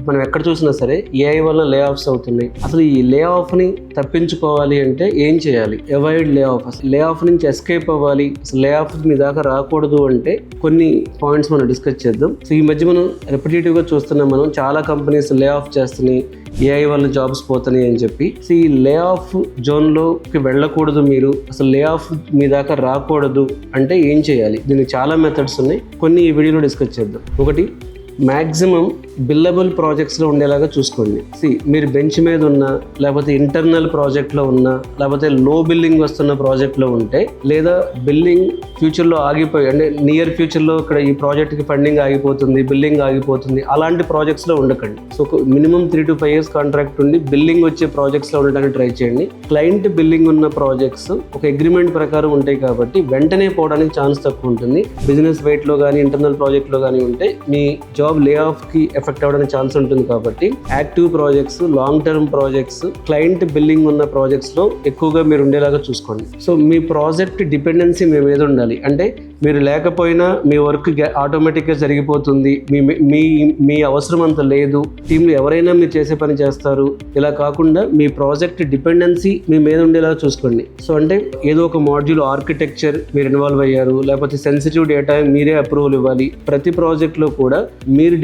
మనం ఎక్కడ చూసినా సరే ఏఐ వల్ల లే ఆఫ్స్ అవుతున్నాయి. అసలు ఈ లే ఆఫ్ ని తప్పించుకోవాలి అంటే ఏం చేయాలి? Avoid lay off. అసలు లే ఆఫ్ నుంచి ఎస్కేప్ అవ్వాలి, అసలు లే ఆఫ్ మీ దాకా రాకూడదు అంటే కొన్ని పాయింట్స్ మనం డిస్కస్ చేద్దాం. సో ఈ మధ్య మనం రెపిటేటివ్ గా చూస్తున్నాం, మనం చాలా కంపెనీస్ లే ఆఫ్ చేస్తున్నాయి, ఏఐ వల్ల జాబ్స్ పోతున్నాయి అని చెప్పి. సో ఈ లే ఆఫ్ జోన్లోకి వెళ్ళకూడదు, మీరు అసలు లే ఆఫ్ మీ దాకా రాకూడదు అంటే ఏం చేయాలి? దీనికి చాలా మెథడ్స్ ఉన్నాయి, కొన్ని ఈ వీడియోలో డిస్కస్ చేద్దాం. ఒకటి, మ్యాక్సిమం బిల్లబుల్ ప్రాజెక్ట్స్లో ఉండేలాగా చూసుకోండి. మీరు బెంచ్ మీద ఉన్నా, లేకపోతే ఇంటర్నల్ ప్రాజెక్ట్లో ఉన్నా, లేకపోతే లో బిల్లింగ్ వస్తున్న ప్రాజెక్ట్లో ఉంటే, లేదా బిల్లింగ్ ఫ్యూచర్లో ఆగిపోయి అంటే నియర్ ఫ్యూచర్లో ఇక్కడ ఈ ప్రాజెక్ట్కి ఫండింగ్ ఆగిపోతుంది, బిల్లింగ్ ఆగిపోతుంది, అలాంటి ప్రాజెక్ట్స్లో ఉండకండి. So minimum 3 to 5 years contract ఉండి బిల్లింగ్ వచ్చే ప్రాజెక్ట్స్లో ఉండడానికి ట్రై చేయండి. క్లయింట్ బిల్లింగ్ ఉన్న ప్రాజెక్ట్స్ ఒక అగ్రిమెంట్ ప్రకారం ఉంటాయి కాబట్టి వెంటనే పోవడానికి ఛాన్స్ తక్కువ ఉంటుంది. బిజినెస్ వెయిట్లో కానీ ఇంటర్నల్ ప్రాజెక్ట్లో కానీ ఉంటే మీ జాబ్ లే ఆఫ్కి ఎఫెక్ట్ అవ్వడానికి ఛాన్స్ ఉంటుంది. కాబట్టి active projects, long term projects, client billing ఉన్న ప్రాజెక్ట్స్లో ఎక్కువగా మీరు ఉండేలాగా చూసుకోండి. సో మీ ప్రాజెక్ట్ డిపెండెన్సీ మీ మీద ఉండాలి. అంటే మీరు లేకపోయినా మీ వర్క్ ఆటోమేటిక్గా జరిగిపోతుంది, మీ అవసరం అంత లేదు, టీంలో ఎవరైనా మీరు చేసే పని చేస్తారు, ఇలా కాకుండా మీ ప్రాజెక్ట్ డిపెండెన్సీ మీ మీద ఉండేలా చూసుకోండి. సో అంటే ఏదో ఒక మాడ్యూల్ ఆర్కిటెక్చర్ మీరు ఇన్వాల్వ్ అయ్యారు, లేకపోతే సెన్సిటివ్ డేటా మీరే అప్రూవల్ ఇవ్వాలి. ప్రతి ప్రాజెక్ట్లో కూడా మీరు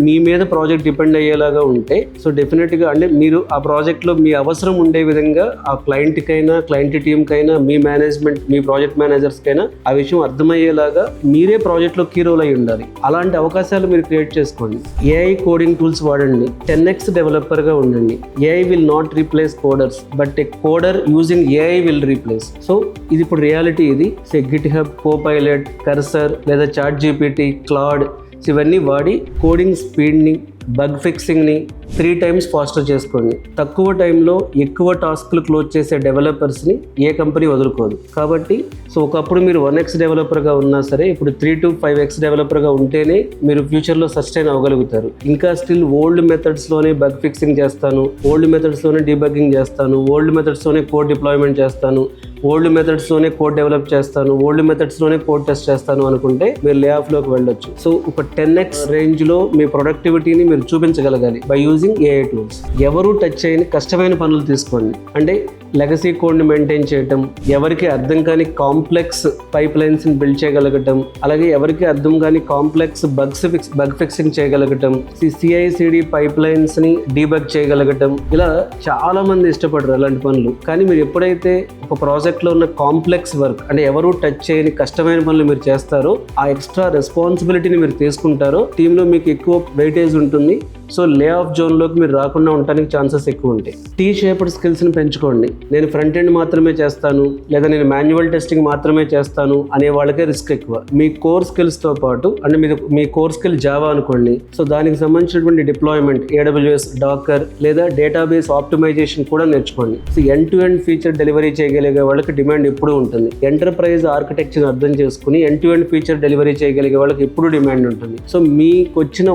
మీ మీద ప్రాజెక్ట్ డిపెండ్ అయ్యేలాగా ఉంటే, సో డెఫినెట్గా అంటే మీరు ఆ ప్రాజెక్ట్లో మీ అవసరం ఉండే విధంగా ఆ క్లయింట్కైనా, క్లయింట్ టీమ్కైనా, మీ మేనేజ్మెంట్, మీ ప్రాజెక్ట్ మేనేజర్స్కైనా ఆ విషయం అర్థమయ్యేలాగా మీరే ప్రాజెక్ట్లో కీ రోల్ అయి ఉండాలి. అలాంటి అవకాశాలు మీరు క్రియేట్ చేసుకోండి. ఏఐ కోడింగ్ టూల్స్ వాడండి. 10x డెవలపర్గా ఉండండి. AI will not replace coders, but A కోడర్ using AI will replace. So ఇది ఇప్పుడు రియాలిటీ. ఇది గిట్హబ్, కోపైలట్, కర్సర్ లేదా చాట్ జీపీటీ, క్లాడ్ ఇవన్నీ వాడి కోడింగ్ స్పీడ్ని, బగ్ ఫిక్సింగ్ని 3 times ఫాస్టర్ చేసుకోండి. తక్కువ టైంలో ఎక్కువ టాస్క్లు క్లోజ్ చేసే డెవలపర్స్ని ఏ కంపెనీ వదులుకోదు. కాబట్టి సో ఒకప్పుడు మీరు 1x డెవలపర్గా ఉన్నా సరే, ఇప్పుడు 3 to 5x డెవలపర్గా ఉంటేనే మీరు ఫ్యూచర్లో సస్టైన్ అవ్వగలుగుతారు. ఇంకా స్టిల్ ఓల్డ్ మెథడ్స్లోనే బగ్ ఫిక్సింగ్ చేస్తాను, ఓల్డ్ మెథడ్స్లోనే డీబగ్గింగ్ చేస్తాను, ఓల్డ్ మెథడ్స్లోనే కోడ్ డిప్లాయ్మెంట్ చేస్తాను, ఓల్డ్ మెథడ్స్లోనే కోడ్ డెవలప్ చేస్తాను, ఓల్డ్ మెథడ్స్లోనే కోడ్ టెస్ట్ చేస్తాను అనుకుంటే మీరు లే ఆఫ్లోకి వెళ్ళొచ్చు. సో ఒక 10x రేంజ్లో మీ ప్రొడక్టివిటీని మీరు చూపించగలగాలి బై యూజింగ్ ఏఐ టూల్స్. ఎవరు టచ్ చేయని కష్టమైన పనులు తీసుకోండి. అంటే లెగసీ కోడ్ని మెయింటైన్ చేయటం, ఎవరికి అర్థం కాని కాంప్లెక్స్ పైప్ లైన్స్ని బిల్డ్ చేయగలగటం, అలాగే ఎవరికి అర్థం కాని కాంప్లెక్స్ బగ్ ఫిక్సింగ్ చేయగలగటం, CI/CD పైప్ లైన్స్ని డీబగ్ చేయగలగటం, ఇలా చాలా మంది ఇష్టపడరు అలాంటి పనులు. కానీ మీరు ఎప్పుడైతే ఒక ప్రాజెక్ట్లో ఉన్న కాంప్లెక్స్ వర్క్, అంటే ఎవరు టచ్ చేయని కష్టమైన పనులు మీరు చేస్తారో, ఆ ఎక్స్ట్రా రెస్పాన్సిబిలిటీని మీరు తీసుకుంటారో, టీంలో మీకు ఎక్కువ వెయిటేజ్ ఉంటుంది. సో లే ఆఫ్ జోన్లోకి మీరు రాకుండా ఉండడానికి ఛాన్సెస్ ఎక్కువ ఉంటాయి. షేప్డ్ స్కిల్స్ని పెంచుకోండి. నేను ఫ్రంట్ ఎండ్ మాత్రమే చేస్తాను, లేదా నేను మాన్యువల్ టెస్టింగ్ మాత్రమే చేస్తాను అనే వాళ్ళకే రిస్క్ ఎక్కువ. మీ కోర్ స్కిల్స్తో పాటు, అంటే మీ కోర్ స్కిల్ జావా అనుకోండి, సో దానికి సంబంధించినటువంటి డిప్లాయ్మెంట్, AWS, డాకర్ లేదా డేటాబేస్ ఆప్టిమైజేషన్ కూడా నేర్చుకోండి. So end to end feature delivery చేయగలిగే వాళ్ళకి డిమాండ్ ఎప్పుడూ ఉంటుంది. ఎంటర్ప్రైజ్ ఆర్కిటెక్చర్ అర్థం చేసుకుని end to end feature delivery చేయగలిగే వాళ్ళకి ఎప్పుడు డిమాండ్ ఉంటుంది. సో మీకు వచ్చిన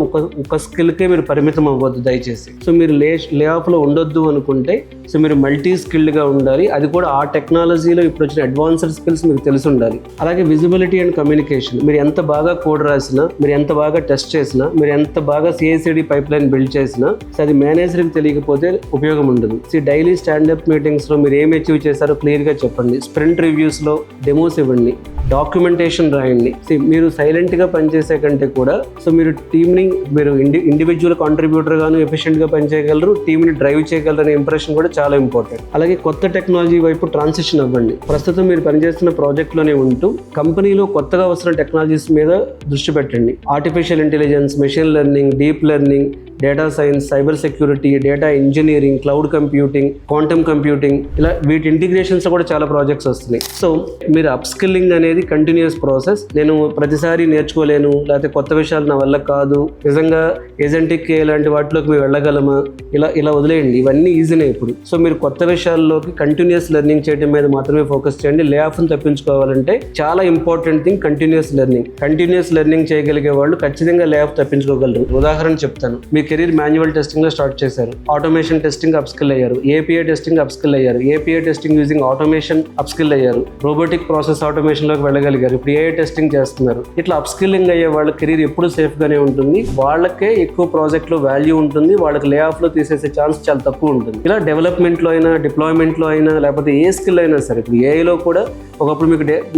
ఒక స్కిల్కే మీరు పరిమితం అవ్వద్దు దయచేసి. సో మీరు లే ఆఫ్లో ఉండొద్దు అనుకుంటే, సో మీరు మల్టీ స్కిల్డ్గా ఉండాలి. అది కూడా ఆ టెక్నాలజీలో ఇప్పుడు వచ్చిన అడ్వాన్స్డ్ స్కిల్స్ మీకు తెలిసి ఉండాలి. అలాగే విజిబిలిటీ అండ్ కమ్యూనికేషన్. మీరు ఎంత బాగా కోడ్ రాసినా, మీరు ఎంత బాగా టెస్ట్ చేసినా, మీరు ఎంత బాగా CI/CD పైప్ లైన్ బిల్డ్ చేసినా, సో అది మేనేజర్కి తెలియకపోతే ఉపయోగం ఉండదు. సో డైలీ స్టాండప్ మీటింగ్స్లో మీరు ఏం అచీవ్ చేశారో క్లియర్గా చెప్పండి. స్ప్రింట్ రివ్యూస్లో డెమోస్ ఇవ్వండి, డాక్యుమెంటేషన్ రాయండి. మీరు సైలెంట్గా పనిచేసే కంటే కూడా, సో మీరు టీమ్ని, మీరు ఇండివిజువల్ కాంట్రిబ్యూటర్ గాను ఎఫిషియెంట్గా పనిచేయగలరు, టీమ్ని డ్రైవ్ చేయగలరు అనే ఇంప్రెషన్ కూడా చాలా ఇంపార్టెంట్. అలాగే కొత్త టెక్నాలజీ వైపు ట్రాన్సిషన్ అవ్వండి. ప్రస్తుతం మీరు పనిచేస్తున్న ప్రాజెక్ట్లోనే ఉంటూ కంపెనీలో కొత్తగా వస్తున్న టెక్నాలజీస్ మీద దృష్టి పెట్టండి. Artificial intelligence, machine learning, deep learning, data science, cyber security, data engineering, cloud computing, quantum computing, ఇలా వీటి ఇంటిగ్రేషన్స్ కూడా చాలా ప్రాజెక్ట్స్ వస్తున్నాయి. సో మీరు అప్ స్కిల్లింగ్ అనేది కంటిన్యూస్ ప్రాసెస్. నేను ప్రతిసారి నేర్చుకోలేను, లేకపోతే కొత్త విషయాలు నా వల్ల కాదు, నిజంగా ఏజెంటిక్ ఇలాంటి వాటిలోకి మీరు వెళ్ళగలమా, ఇలా వదిలేయండి. ఇవన్నీ ఈజీనే ఇప్పుడు. సో మీరు కొత్త విషయాల్లోకి కంటిన్యూస్ లెర్నింగ్ చేయడం మీద మాత్రమే ఫోకస్ చేయండి. లే ఆఫ్ని తప్పించుకోవాలంటే చాలా important thing continuous learning. Continuous learning చేయగలిగే వాళ్ళు ఖచ్చితంగా లే ఆఫ్ తప్పించుకోగలరు. ఉదాహరణ చెప్తాను. మీ కెరీర్ మాన్యువల్ టెస్టింగ్లో స్టార్ట్ చేశారు, ఆటోమేషన్ టెస్టింగ్ అప్స్కిల్ అయ్యారు, API టెస్టింగ్ అప్స్కిల్ అయ్యారు, API testing using automation upskill అయ్యారు, రోబోటిక్ ప్రాసెస్ ఆటోమేషన్లోకి వెళ్ళగలిగారు, ఇప్పుడు AI టెస్టింగ్ చేస్తున్నారు. ఇట్లా అప్స్కిల్లింగ్ అయ్యే వాళ్ళ కెరీర్ ఎప్పుడు సేఫ్గానే ఉంటుంది. వాళ్ళకే ఎక్కువ ప్రాజెక్టులు మార్కెట్లో వాల్యూ ఉంటుంది, వాళ్ళకి లే ఆఫ్లో తీసేసే ఛాన్స్ చాలా తక్కువ ఉంటుంది. ఇలా డెవలప్మెంట్లో అయినా, డిప్లాయ్మెంట్లో అయినా, లేకపోతే ఏ స్కిల్ అయినా సరే, ఇప్పుడు ఏఐలో కూడా ఒకప్పుడు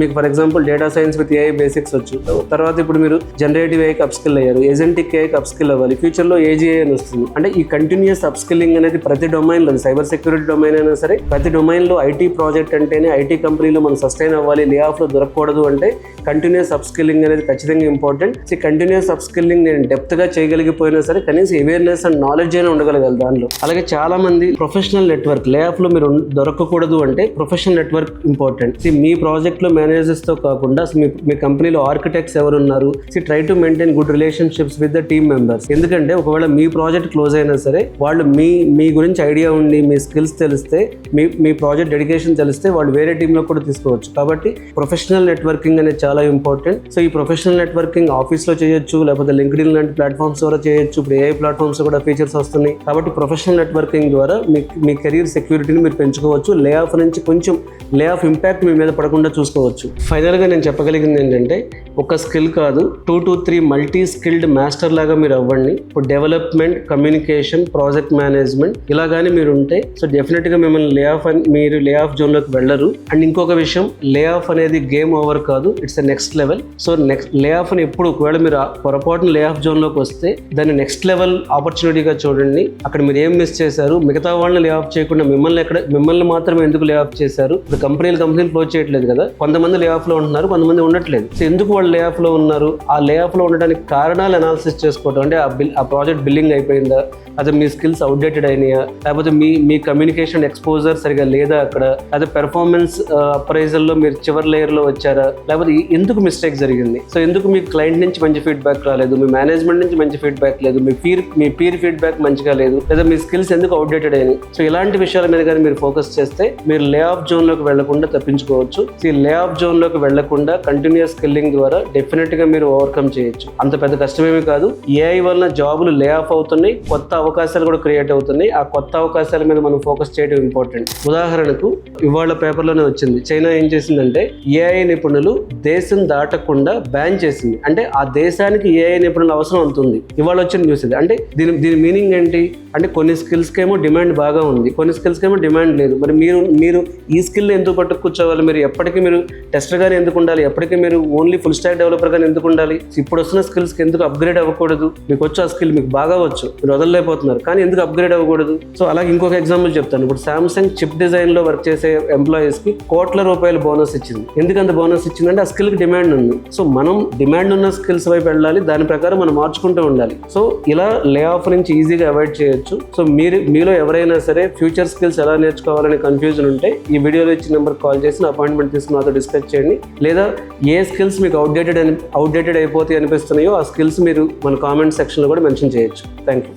మీకు for example data science with AI basics వచ్చు, తర్వాత ఇప్పుడు మీరు జనరేటివ్ ఏఐకి అప్ స్కిల్ అయ్యారు, ఏజెంటిక్ ఏఐకి అప్ స్కిల్ అవ్వాలి, ఫ్యూచర్లో ఏజీఐ అని వస్తుంది. అంటే ఈ కంటిన్యూస్ అప్ స్కిల్లింగ్ అనేది ప్రతి డొమైన్లో, సైబర్ సెక్యూరిటీ డొమైన్ అయినా సరే, ప్రతి డొమైన్లో ఐటీ ప్రాజెక్ట్ అంటేనే ఐటీ కంపెనీలో మనం సస్టైన్ అవ్వాలి, లే ఆఫ్లో దొరకకూడదు అంటే కంటిన్యూస్ అప్ స్కిల్లింగ్ అనేది ఖచ్చితంగా ఇంపార్టెంట్. ఈ కంటిన్యూస్ అప్ స్కిల్లింగ్ నేను డెప్త్గా చేయగలిగిపోయినా సరే కనీసం అవేర్నెస్ అండ్ నాలెడ్జ్ అయినా ఉండగలగాలి దానిలో. అలాగే చాలా మంది ప్రొఫెషనల్ నెట్వర్క్, లే ఆఫ్లో మీరు దొరకకూడదు అంటే ప్రొఫెషనల్ నెట్వర్క్ ఇంపార్టెంట్. మీ ప్రాజెక్ట్లో మేనేజర్స్తో కాకుండా మీ కంపెనీలో ఆర్కిటెక్ట్స్ ఎవరు ఉన్నారు, try to maintain good relationships with the team members. ఎందుకంటే ఒకవేళ మీ ప్రాజెక్ట్ క్లోజ్ అయినా సరే వాళ్ళు మీ గురించి ఐడియా ఉండి, మీ స్కిల్స్ తెలిస్తే, మీ ప్రాజెక్ట్ డెడికేషన్ తెలిస్తే వాళ్ళు వేరే టీంలో కూడా తీసుకోవచ్చు. కాబట్టి ప్రొఫెషనల్ నెట్వర్కింగ్ అనేది చాలా ఇంపార్టెంట్. సో ఈ ప్రొఫెషనల్ నెట్వర్కింగ్ ఆఫీస్లో చేయొచ్చు, లేకపోతే లింక్డ్ఇన్ లాంటి ప్లాట్ఫామ్స్ ద్వారా చేయొచ్చు. ఇప్పుడు ఏఐ ప్లాట్ఫామ్స్ కూడా ఫీచర్స్ వస్తున్నాయి. కాబట్టి ప్రొఫెషనల్ నెట్వర్కింగ్ ద్వారా మీ కెరీర్ సెక్యూరిటీని మీరు పెంచుకోవచ్చు. లే ఆఫ్ నుంచి కొంచెం లే ఆఫ్ ఇంపాక్ట్ మీ మీద పడకుండా చూసుకోవచ్చు. ఫైనల్గా నేను చెప్పగలిగింది ఏంటంటే, ఒక స్కిల్ కాదు, 2 to 3 మల్టీ స్కిల్డ్ మాస్టర్ లాగా మీరు అవ్వండి. ఇప్పుడు డెవలప్మెంట్, కమ్యూనికేషన్, ప్రాజెక్ట్ మేనేజ్మెంట్ ఇలాగానే మీరు ఉంటే సో డెఫినెట్గా మిమ్మల్ని మీరు లే ఆఫ్ జోన్లోకి వెళ్ళరు. అండ్ ఇంకొక విషయం, లే ఆఫ్ అనేది గేమ్ ఓవర్ కాదు, it's a next level. So lay off అని ఎప్పుడు ఒకవేళ మీరు పొరపాటున లే ఆఫ్ జోన్లోకి వస్తే దాన్ని నెక్స్ట్ లెవెల్ ఆపర్చునిటీగా చూడండి. అక్కడ మీరు ఏం మిస్ చేశారు, మిగతా వాళ్ళని లే ఆఫ్ చేయకుండా మిమ్మల్ని మాత్రమే ఎందుకు లే ఆఫ్ చేశారు? ఇప్పుడు కంపెనీలు క్లోజ్ చేయట్లేదు కదా, కొంతమంది లే ఆఫ్లో ఉంటున్నారు, కొంతమంది ఉండట్లేదు. సో ఎందుకు వాళ్ళు లే ఆఫ్లో ఉన్నారు? ఆ లే ఆఫ్లో ఉండడానికి కారణాలు అనాలిసిస్ చేసుకోవడం. అంటే ఆ ప్రాజెక్ట్ బిల్లింగ్ అయిపోయిందా, అదే మీ స్కిల్స్ అవుట్డేటెడ్ అయినాయా, లేకపోతే మీ కమ్యూనికేషన్ ఎక్స్పోజర్ సరిగా లేదా, అక్కడ అదే పెర్ఫార్మెన్స్ అప్రైజల్లో మీరు చివరి లేయర్లో వచ్చారా, లేకపోతే ఎందుకు మిస్టేక్ జరిగింది, సో ఎందుకు మీకు క్లయింట్ నుంచి మంచి ఫీడ్బ్యాక్ రాలేదు, మీ మేనేజ్మెంట్ నుంచి మంచి ఫీడ్బ్యాక్ లేదు, మీ పీర్ ఫీడ్బ్యాక్ మంచిగా లేదు, లేదా మీ స్కిల్స్ ఎందుకు అవుట్డేటెడ్ అయినాయి. సో ఇలాంటి విషయాల మీద కానీ మీరు ఫోకస్ చేస్తే మీరు లే ఆఫ్ జోన్లోకి వెళ్లకుండా తప్పించుకోవచ్చు. ఈ లే ఆఫ్ జోన్లోకి వెళ్లకుండా కంటిన్యూస్ స్కిల్లింగ్ ద్వారా డెఫినెట్గా మీరు ఓవర్కమ్ చేయొచ్చు. అంత పెద్ద కష్టమేమీ కాదు. ఏఐ వల్ల జాబులు లే ఆఫ్ అవుతున్నాయి, కొత్త అవకాశాలు కూడా క్రియేట్ అవుతున్నాయి. ఆ కొత్త అవకాశాల మీద మనం ఫోకస్ చేయడం ఇంపార్టెంట్. ఉదాహరణకు ఇవాళ పేపర్లోనే వచ్చింది, చైనా ఏం చేసిందంటే ఏఐ నిపుణులు దేశం దాటకుండా బ్యాన్ చేసింది. అంటే ఆ దేశానికి ఏఐ నిపుణుల అవసరం అవుతుంది. ఇవాళ వచ్చిన న్యూస్ ఇది. అంటే దీని మీనింగ్ ఏంటి అంటే, కొన్ని స్కిల్స్కి ఏమో డిమాండ్ బాగా ఉంది, కొన్ని స్కిల్స్కి ఏమో డిమాండ్ లేదు. మరి మీరు ఈ స్కిల్ ఎందుకు పట్టుకు కూర్చోవాలి? మీరు ఎప్పటికీ మీరు టెస్టర్గానే ఎందుకు ఉండాలి? ఎప్పటికీ మీరు ఓన్లీ ఫుల్ స్టాక్ డెవలపర్గానే ఎందుకు ఉండాలి? ఇప్పుడు వస్తున్న స్కిల్స్కి ఎందుకు అప్గ్రేడ్ అవ్వకూడదు? మీకు వచ్చి ఆ స్కిల్ మీకు బాగా వచ్చు, మీరు వదలలేకపోతున్నారు, కానీ ఎందుకు అప్గ్రేడ్ అవ్వకూడదు? సో అలాగే ఇంకొక ఎగ్జాంపుల్ చెప్తాను. ఇప్పుడు సామ్సంగ్ చిప్ డిజైన్లో వర్క్ చేసే ఎంప్లాయీస్కి కోట్ల రూపాయల బోనస్ ఇచ్చింది. ఎందుకంత బోనస్ ఇచ్చిందంటే ఆ స్కిల్కి డిమాండ్ ఉంది. సో మనం డిమాండ్ ఉన్న స్కిల్స్ వైపు వెళ్ళాలి, దాని ప్రకారం మనం మార్చుకుంటూ ఉండాలి. సో ఇలా లే ఆఫ్ నుంచి ఈజీగా అవాయిడ్ చేయొచ్చు. సో మీలో ఎవరైనా సరే ఫ్యూచర్ స్కిల్స్ ఎలా నేర్చుకోవాలనే కన్ఫ్యూజన్ ఉంటే ఈ వీడియోలో ఇచ్చిన నెంబర్కి కాల్ చేసి అపాయింట్మెంట్ తీసుకుని నాతో డిస్కస్ చేయండి. లేదా ఏ స్కిల్స్ మీకు అవుట్డేటెడ్ అయిపోతాయి అనిపిస్తున్నాయో ఆ స్కిల్స్ మీరు మన కామెంట్ సెక్షన్లో కూడా మెన్షన్ చేయొచ్చు. Thank you.